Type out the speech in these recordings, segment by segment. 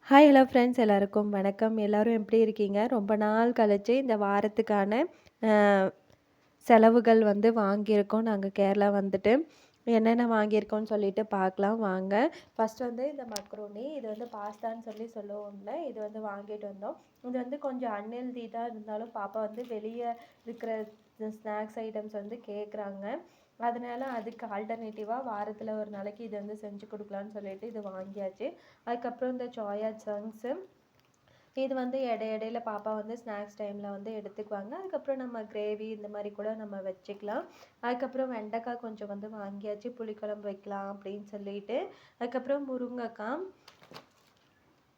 Hi hello friends எல்லாருக்கும் வணக்கம். எல்லாரும் எப்படி இருக்கீங்க? ரொம்ப நாள் கழிச்சு இந்த வாரத்துக்கான அ செலவுகள் வந்து வாங்கியிருக்கோம். நாங்க கேரளா வந்துட்டு. என்னென்ன வாங்கியிருக்கோம்னு சொல்லிட்டு பார்க்கலாம் வாங்க. ஃபர்ஸ்ட் வந்து இந்த மக்ரோனி இது வந்து பாஸ்தான்னு சொல்லுவோம்ல. இது வந்து வாங்கிட்டு வந்தோம். இது வந்து கொஞ்சம் அன்ஹெல்தி தான் இருந்தாலும் பாப்பா வந்து வெளியே இருக்கிற ஸ்நாக்ஸ் ஐட்டம்ஸ் வந்து கேட்குறாங்க. அதனால அதுக்கு ஆல்டர்னேட்டிவாக வாரத்தில் ஒரு நாளைக்கு இது வந்து செஞ்சு கொடுக்கலான்னு சொல்லிட்டு இது வாங்கியாச்சு. அதுக்கப்புறம் இந்த சோயா சங்க்ஸு இது வந்து இடையில பாப்பா வந்து ஸ்நாக்ஸ் டைமில் வந்து எடுத்துக்குவாங்க. அதுக்கப்புறம் நம்ம கிரேவி இந்த மாதிரி கூட நம்ம வச்சுக்கலாம். அதுக்கப்புறம் வெண்டைக்காய் கொஞ்சம் வந்து வாங்கியாச்சு, புளிக்குழம்பு வைக்கலாம் அப்படின்னு சொல்லிட்டு. அதுக்கப்புறம்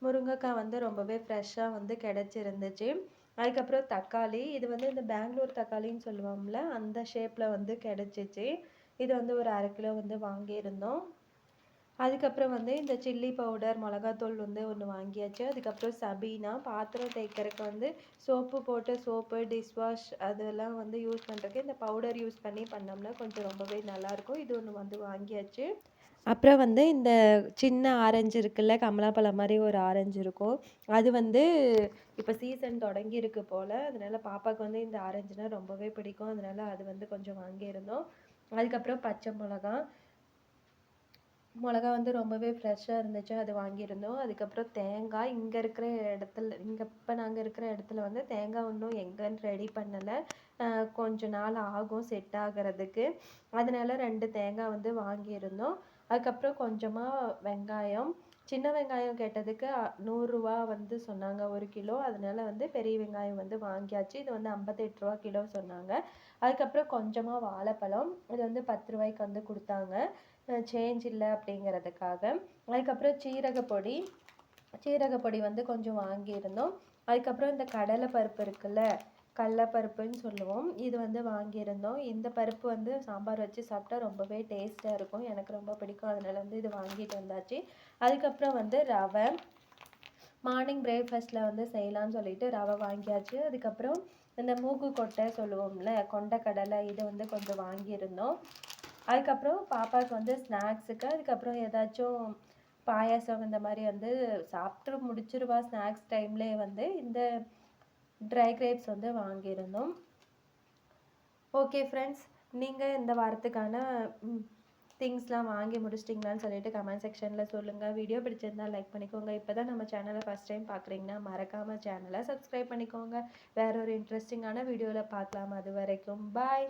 முருங்கைக்காய் வந்து ரொம்பவே ஃப்ரெஷ்ஷாக வந்து கிடச்சிருந்துச்சு. அதுக்கப்புறம் தக்காளி இது வந்து இந்த பெங்களூர் தக்காளின்னு சொல்லுவோம்ல, அந்த ஷேப்பில் வந்து கிடச்சிச்சு. இது வந்து ஒரு 1/2 கிலோ வந்து வாங்கியிருந்தோம். அதுக்கப்புறம் வந்து இந்த சில்லி பவுடர் மிளகாத்தூள் வந்து ஒன்று வாங்கியாச்சு. அதுக்கப்புறம் சபீனா பாத்திரம் தேய்க்கிறதுக்கு வந்து சோப்பு டிஷ்வாஷ் அதெல்லாம் வந்து யூஸ் பண்ணுறதுக்கு இந்த பவுடர் யூஸ் பண்ணி பண்ணோம்னா கொஞ்சம் ரொம்பவே நல்லாயிருக்கும். இது ஒன்று வந்து வாங்கியாச்சு. அப்புறம் வந்து இந்த சின்ன ஆரஞ்சு இருக்குல்ல, கமலாப்பழம் மாதிரி ஒரு ஆரஞ்சு இருக்கும். அது வந்து இப்போ சீசன் தொடங்கியிருக்கு போல். அதனால பாப்பாவுக்கு வந்து இந்த ஆரஞ்சுனா ரொம்பவே பிடிக்கும். அதனால அது வந்து கொஞ்சம் வாங்கியிருந்தோம். அதுக்கப்புறம் பச்சை மிளகா வந்து ரொம்பவே ஃப்ரெஷ்ஷாக இருந்துச்சு, அது வாங்கியிருந்தோம். அதுக்கப்புறம் தேங்காய் இப்போ நாங்கள் இருக்கிற இடத்துல வந்து தேங்காய் இன்னும் எங்கேன்னு ரெடி பண்ணலை. கொஞ்ச நாள் ஆகும் செட் ஆகிறதுக்கு. அதனால 2 தேங்காய் வந்து வாங்கியிருந்தோம். அதுக்கப்புறம் கொஞ்சமாக வெங்காயம், சின்ன வெங்காயம் கேட்டதுக்கு ரூ. 100 வந்து சொன்னாங்க 1 கிலோ. அதனால வந்து பெரிய வெங்காயம் வந்து வாங்கியாச்சு. இது வந்து ரூ. 58 கிலோ சொன்னாங்க. அதுக்கப்புறம் கொஞ்சமாக வாழைப்பழம், இது வந்து ரூ. 10 வந்து கொடுத்தாங்க. சேஞ்ச் இல்லை அப்படிங்கிறதுக்காக. அதுக்கப்புறம் சீரகப்பொடி வந்து கொஞ்சம் வாங்கியிருந்தோம். அதுக்கப்புறம் இந்த கடலை பருப்பு இருக்குல்ல, கடலைப்பருப்புன்னு சொல்லுவோம், இது வந்து வாங்கியிருந்தோம். இந்த பருப்பு வந்து சாம்பார் வச்சு சாப்பிட்டா ரொம்பவே டேஸ்ட்டாக இருக்கும், எனக்கு ரொம்ப பிடிக்கும். அதனால வந்து இது வாங்கிட்டு வந்தாச்சு. அதுக்கப்புறம் வந்து ரவை மார்னிங் பிரேக்ஃபாஸ்ட்டில் வந்து செய்யலான்னு சொல்லிட்டு ரவை வாங்கியாச்சு. அதுக்கப்புறம் இந்த மூக்கு கொட்டை சொல்லுவோம்ல, கொண்டைக்கடலை, இதை வந்து கொஞ்சம் வாங்கியிருந்தோம். அதுக்கப்புறம் பாப்பாவுக்கு வந்து ஸ்நாக்ஸுக்கு அதுக்கப்புறம் ஏதாச்சும் பாயாசம் இந்த மாதிரி வந்து சாப்பிட்டு முடிச்சிருவா. ஸ்நாக்ஸ் டைம்லேயே வந்து இந்த ட்ரை கிரேப்ஸ் வந்து வாங்கியிருந்தோம். ஓகே ஃப்ரெண்ட்ஸ், நீங்கள் இந்த வாரத்துக்கான திங்ஸ்லாம் வாங்கி முடிச்சிட்டிங்களான்னு சொல்லிட்டு கமெண்ட் செக்ஷனில் சொல்லுங்கள். வீடியோ பிடிச்சிருந்தால் லைக் பண்ணிக்கோங்க. இப்போ தான் நம்ம சேனலை ஃபஸ்ட் டைம் பார்க்குறீங்கன்னா மறக்காமல் சேனலை சப்ஸ்கிரைப் பண்ணிக்கோங்க. வேற ஒரு இன்ட்ரெஸ்டிங்கான வீடியோவில் பார்க்கலாம். அது வரைக்கும் பாய்.